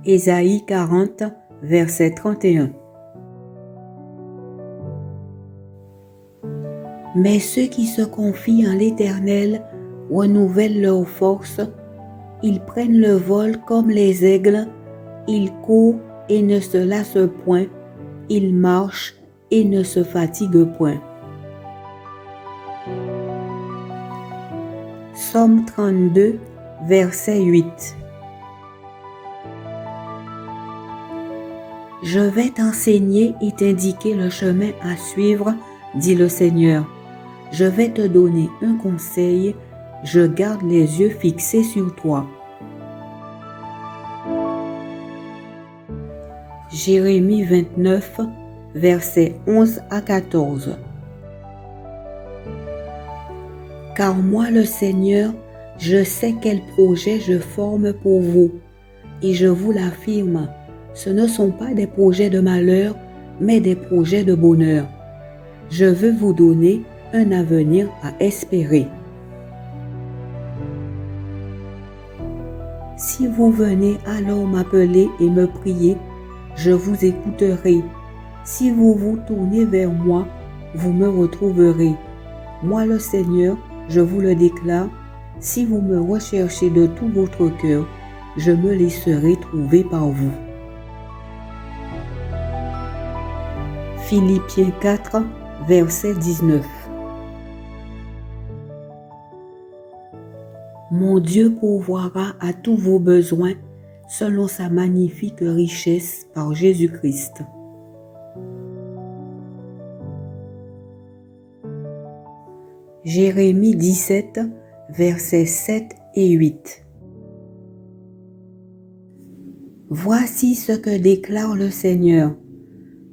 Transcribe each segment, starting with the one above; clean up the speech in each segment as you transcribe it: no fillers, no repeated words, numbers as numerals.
Ésaïe 40, verset 31. Mais ceux qui se confient en l'Éternel renouvellent leur force, ils prennent le vol comme les aigles, ils courent et ne se lassent point, ils marchent et ne se fatiguent point. Psaume 32, verset 8. Je vais t'enseigner et t'indiquer le chemin à suivre, dit le Seigneur. Je vais te donner un conseil, je garde les yeux fixés sur toi. Jérémie 29, versets 11 à 14. Car moi, le Seigneur, je sais quel projet je forme pour vous, et je vous l'affirme, ce ne sont pas des projets de malheur, mais des projets de bonheur. Je veux vous donner un avenir à espérer. Si vous venez alors m'appeler et me prier, je vous écouterai. Si vous vous tournez vers moi, vous me retrouverez. Moi le Seigneur, je vous le déclare, si vous me recherchez de tout votre cœur, je me laisserai trouver par vous. Philippiens 4, verset 19. Mon Dieu pourvoira à tous vos besoins selon sa magnifique richesse par Jésus-Christ. Jérémie 17, versets 7 et 8. Voici ce que déclare le Seigneur.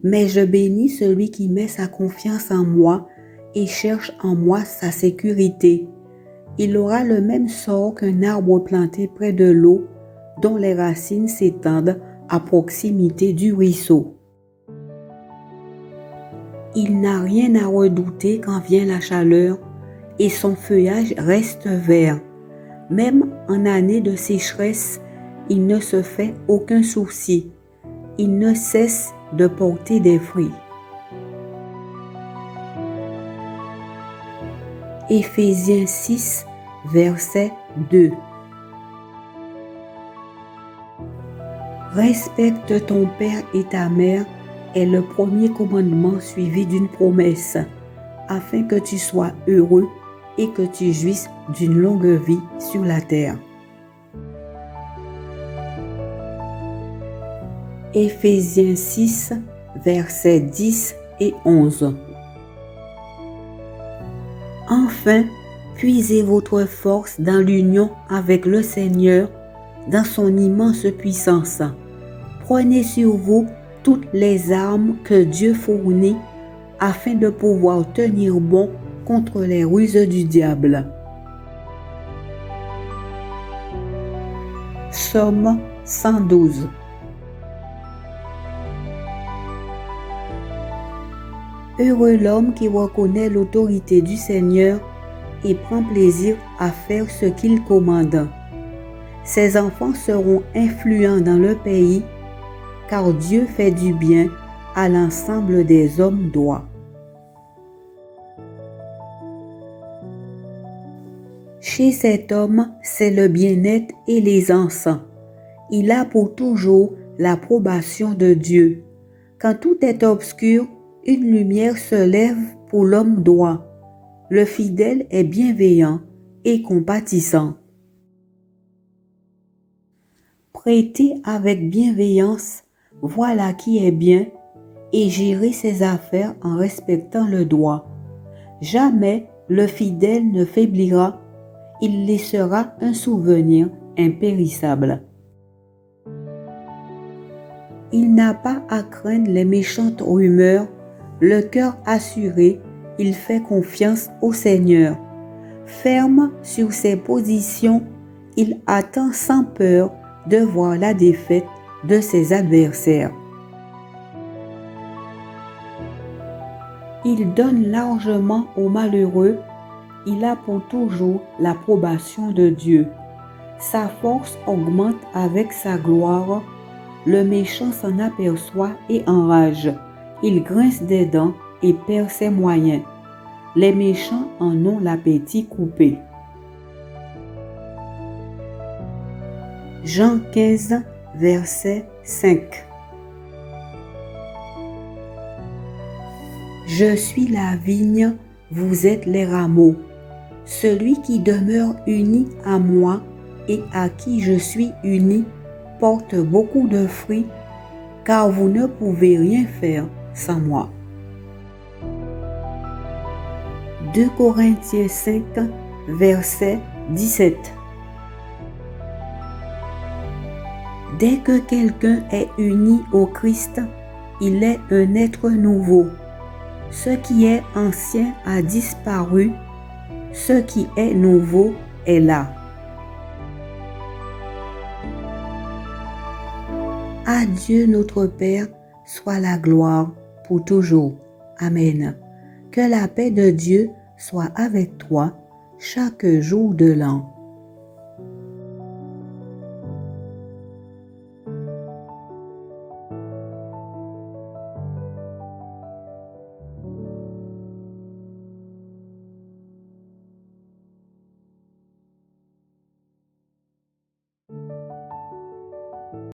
Mais je bénis celui qui met sa confiance en moi et cherche en moi sa sécurité. Il aura le même sort qu'un arbre planté près de l'eau, dont les racines s'étendent à proximité du ruisseau. Il n'a rien à redouter quand vient la chaleur, et son feuillage reste vert. Même en année de sécheresse, il ne se fait aucun souci. Il ne cesse de porter des fruits. Éphésiens 6, verset 2. Respecte ton père et ta mère est le premier commandement suivi d'une promesse, afin que tu sois heureux et que tu jouisses d'une longue vie sur la terre. Éphésiens 6, versets 10 et 11. Enfin, puisez votre force dans l'union avec le Seigneur, dans son immense puissance. Prenez sur vous toutes les armes que Dieu fournit, afin de pouvoir tenir bon contre les ruses du diable. Psaume 112. Heureux l'homme qui reconnaît l'autorité du Seigneur et prend plaisir à faire ce qu'il commande. Ses enfants seront influents dans le pays, car Dieu fait du bien à l'ensemble des hommes droits. Chez cet homme, c'est le bien-être et l'aisance. Il a pour toujours l'approbation de Dieu. Quand tout est obscur, une lumière se lève pour l'homme droit. Le fidèle est bienveillant et compatissant. Prêter avec bienveillance, voilà qui est bien, et gérer ses affaires en respectant le droit. Jamais le fidèle ne faiblira, il laissera un souvenir impérissable. Il n'a pas à craindre les méchantes rumeurs, le cœur assuré, il fait confiance au Seigneur. Ferme sur ses positions, il attend sans peur de voir la défaite de ses adversaires. Il donne largement aux malheureux, il a pour toujours l'approbation de Dieu. Sa force augmente avec sa gloire, Le méchant s'en aperçoit et enrage. Il grince des dents et perd ses moyens. Les méchants en ont l'appétit coupé. Jean 15, verset 5. Je suis la vigne, vous êtes les rameaux. Celui qui demeure uni à moi et à qui je suis uni porte beaucoup de fruits, car vous ne pouvez rien faire sans moi. 2 Corinthiens 5, verset 17. Dès que quelqu'un est uni au Christ, il est un être nouveau. Ce qui est ancien a disparu, ce qui est nouveau est là. À Dieu notre Père soit la gloire pour toujours. Amen. Que la paix de Dieu soit avec toi chaque jour de l'an.